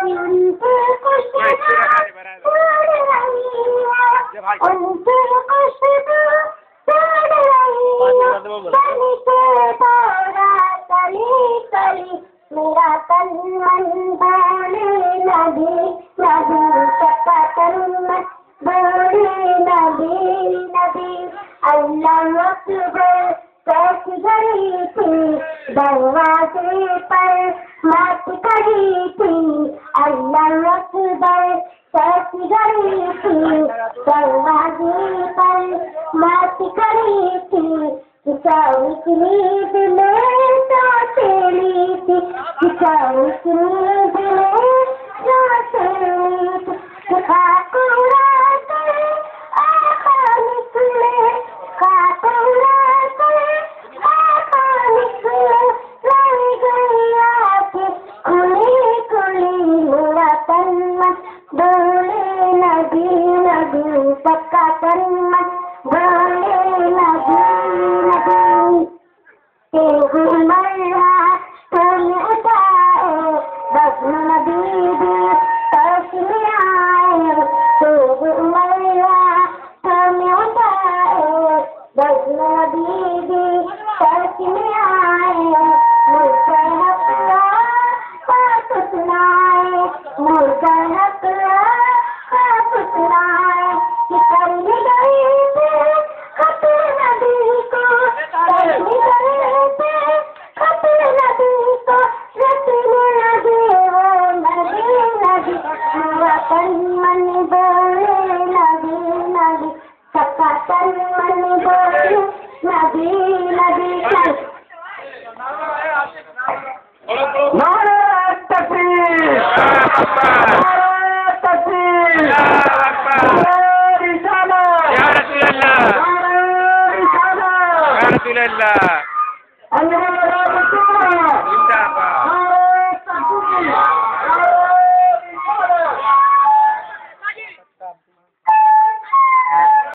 उनकी खुशबू उड़ रही है, उनकी खुशबू उड़ रही है। कली से दौड़ा कली कली, मेरा तन मन बोले नबी नबी, सबका तन मन बोले नबी नबी। अल्लाह अकबर कैस गई थी दरवाजे पर मत खड़ी थी, अल्लाह अकबर कैस गई थी दरवाजे पर मत खड़ी थी। किसाउस नींद में चली थी, किसाउस नींद में चली थी। खाक उड़ा कर आँखा निकले, खाक उड़ा कर आँखा निकले, लाई गई आँखें खुली खुली, मेरा तन मन बोले नबी नबी, सबका तन मन बोले नबी नबी। मर्रा तुम उठाए बज़्म नबी भी तरस में आए, मर्रा तुम उठाए बज़्म नबी भी तरस में आए। मुझे हक़ बात सुनाए, मुझे हक़ बात सुनाए, कि कर गई थे खत नबी को, कर गई थे खत नबी को, रखने लगे वो नबी नबी। मेरा तन मन बोले नबी नबी, सबका तन मन बोले नबी नबी। नारे तकबीर, नारे तकबीर, नारे रिसालत, या रसूल अल्लाह, नारे रिसालत, या रसूल अल्लाह, अल्लाह जिंदाबाद। नारे तकबीर।